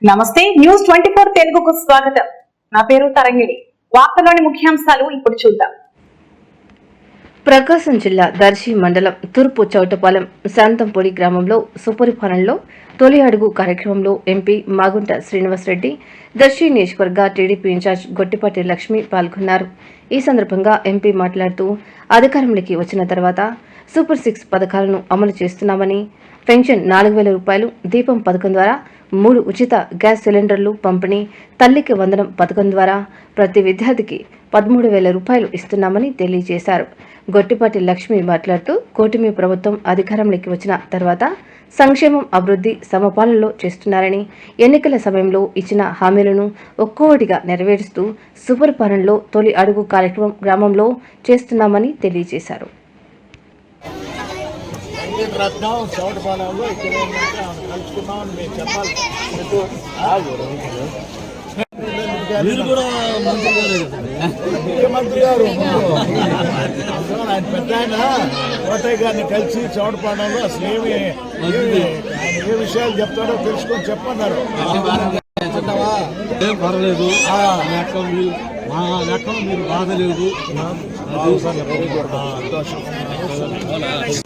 నమస్తే న్యూస్ 24 తెలుగుకు స్వాగతం. నా పేరు తరంగిణి. వార్తలోని ముఖ్యాంశాలు ఇప్పుడు చూద్దాం. ప్రకాశం జిల్లా దర్శి మండలం తూర్పు చౌటపాలెం శాంతంపొడి గ్రామంలో సుపరిపాలనలో తొలి అడుగు కార్యక్రమంలో ఎంపీ మాగుంట శ్రీనివాసరెడ్డి, దర్శి నియోజకవర్గ టీడీపీ ఇన్ఛార్జ్ గొట్టిపాటి లక్ష్మి పాల్గొన్నారు. ఈ సందర్భంగా ఎంపీ మాట్లాడుతూ అధికారంలోకి వచ్చిన తర్వాత సూపర్ 6 పథకాలను అమలు చేస్తున్నామని, పెన్షన్ 4,000 రూపాయలు, దీపం పథకం ద్వారా 3 ఉచిత గ్యాస్ సిలిండర్లు పంపిణీ, తల్లికి వందనం పథకం ద్వారా ప్రతి విద్యార్థికి 13,000 రూపాయలు ఇస్తున్నామని తెలియజేశారు. గొట్టిపాటి లక్ష్మి మాట్లాడుతూ కూటమి ప్రభుత్వం అధికారంలోకి వచ్చిన తర్వాత సంక్షేమం, అభివృద్ధి సమపాలనలో చేస్తున్నారని, ఎన్నికల సమయంలో ఇచ్చిన హామీలను ఒక్కొక్కటిగా నెరవేరుస్తూ సుపరిపాలనలో తొలి అడుగు కార్యక్రమం గ్రామంలో చేస్తున్నామని తెలియజేశారు. రత్నం చౌటపాలెంలో ఇక్కడ ఏంటంటే కలుసుకున్నామని మేము చెప్పాలి. మీరు కూడా ముఖ్యమంత్రి గారు ఆయన పెద్ద ఆయన కోటయ్య గారిని కలిసి చౌటపాలెంలో అసలు ఆయన ఏ విషయాలు చెప్తాడో తెలుసుకొని చెప్పన్నారు. పర్లేదు మా లెక్కలు మీరు బాధ లేదు.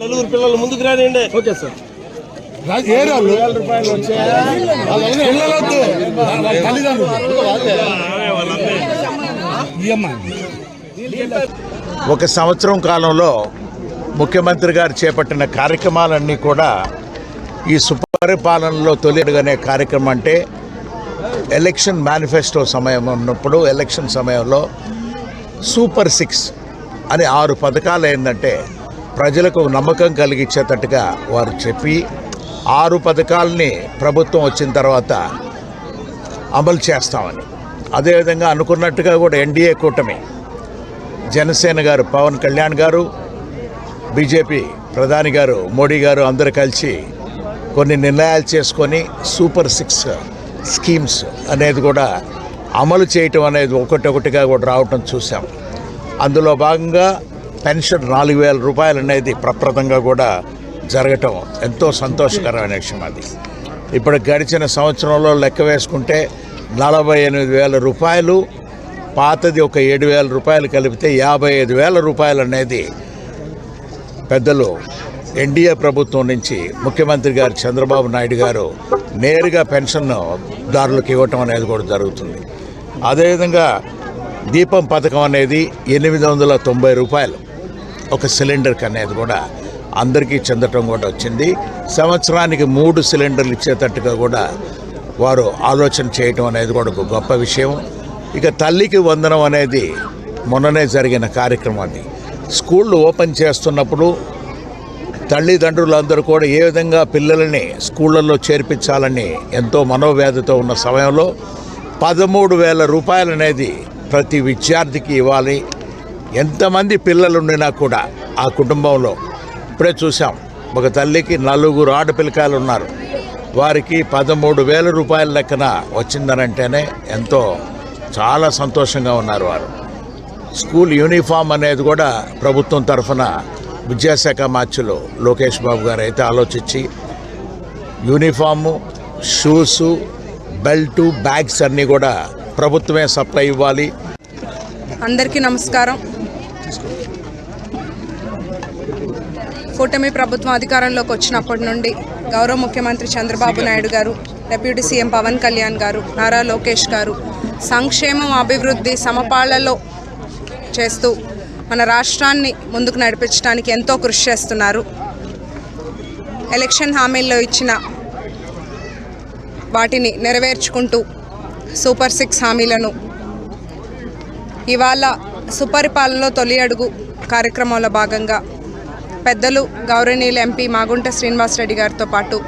నలుగురు పిల్లలు ముందుకు రానియండి. Okay sir. రూపాయలు ఒక సంవత్సరం కాలంలో ముఖ్యమంత్రి గారు చేపట్టిన కార్యక్రమాలన్నీ కూడా ఈ సుపరిపాలనలో తొలి అనే కార్యక్రమం అంటే ఎలక్షన్ మేనిఫెస్టో సమయం ఉన్నప్పుడు ఎలక్షన్ సమయంలో సూపర్ 6 అని 6 పథకాలు ఏంటంటే ప్రజలకు నమ్మకం కలిగించేటట్టుగా వారు చెప్పి 6 పథకాలని ప్రభుత్వం వచ్చిన తర్వాత అమలు చేస్తామని, అదేవిధంగా అనుకున్నట్టుగా కూడా ఎన్డీఏ కూటమి జనసేన గారు, పవన్ కళ్యాణ్ గారు, బీజేపీ ప్రధాని గారు మోడీ గారు అందరూ కలిసి కొన్ని నిర్ణయాలు చేసుకొని సూపర్ 6 స్కీమ్స్ అనేది కూడా అమలు చేయటం అనేది ఒకటొకటిగా కూడా రావటం చూసాం. అందులో భాగంగా పెన్షన్ 4,000 రూపాయలు అనేది ప్రప్రదంగా కూడా జరగటం ఎంతో సంతోషకరమైన విషయం. అది ఇప్పుడు గడిచిన సంవత్సరంలో లెక్క వేసుకుంటే 48,000 రూపాయలు, పాతది ఒక 7,000 రూపాయలు కలిపితే 55,000 రూపాయలు అనేది పెద్దలు ఎన్డీఏ ప్రభుత్వం నుంచి ముఖ్యమంత్రి గారు చంద్రబాబు నాయుడు గారు నేరుగా పెన్షన్ దారులకు ఇవ్వటం అనేది కూడా జరుగుతుంది. అదేవిధంగా దీపం పథకం అనేది 890 రూపాయలు ఒక సిలిండర్కి అనేది కూడా అందరికీ చెందటం కూడా వచ్చింది. సంవత్సరానికి 3 సిలిండర్లు ఇచ్చేటట్టుగా కూడా వారు ఆలోచన చేయటం అనేది కూడా ఒక గొప్ప విషయం. ఇక తల్లికి వందనం అనేది మొన్ననే జరిగిన కార్యక్రమం. అది స్కూళ్ళు ఓపెన్ చేస్తున్నప్పుడు తల్లిదండ్రులందరూ కూడా ఏ విధంగా పిల్లలని స్కూళ్ళల్లో చేర్పించాలని ఎంతో మనోవ్యాధితో ఉన్న సమయంలో 13,000 రూపాయలు అనేది ప్రతి విద్యార్థికి ఇవ్వాలి. ఎంతమంది పిల్లలు ఉండినా కూడా ఆ కుటుంబంలో ఇప్పుడే చూసాం, ఒక తల్లికి 4 ఆడపిల్లకాయలు ఉన్నారు, వారికి 13,000 రూపాయల లెక్కన వచ్చిందనంటేనే ఎంతో చాలా సంతోషంగా ఉన్నారు వారు. స్కూల్ యూనిఫామ్ అనేది కూడా ప్రభుత్వం తరఫున విద్యాశాఖ మార్చులు లోకేష్ బాబు గారు అయితే ఆలోచించి యూనిఫాము, షూసు, బెల్టు, బ్యాగ్స్ అన్నీ కూడా ప్రభుత్వమే సప్లై ఇవ్వాలి. అందరికీ నమస్కారం. కూటమి ప్రభుత్వం అధికారంలోకి వచ్చినప్పటి నుండి గౌరవ ముఖ్యమంత్రి చంద్రబాబు నాయుడు గారు, డిప్యూటీ సీఎం పవన్ కళ్యాణ్ గారు, నారా లోకేష్ గారు సంక్షేమం, అభివృద్ధి సమపాళ్లలో చేస్తూ మన రాష్ట్రాన్ని ముందుకు నడిపించడానికి ఎంతో కృషి చేస్తున్నారు. ఎలక్షన్ హామీల్లో ఇచ్చిన వాటిని నెరవేర్చుకుంటూ సూపర్ 6 హామీలను ఇవాళ సుపరిపాలనలో తొలి అడుగు కార్యక్రమంలో భాగంగా పెద్దలు గౌరవనీయులు ఎంపీ మాగుంట శ్రీనివాసరెడ్డి గారితో పాటు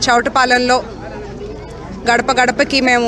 చౌటపాలెంలో గడప గడపకి మేము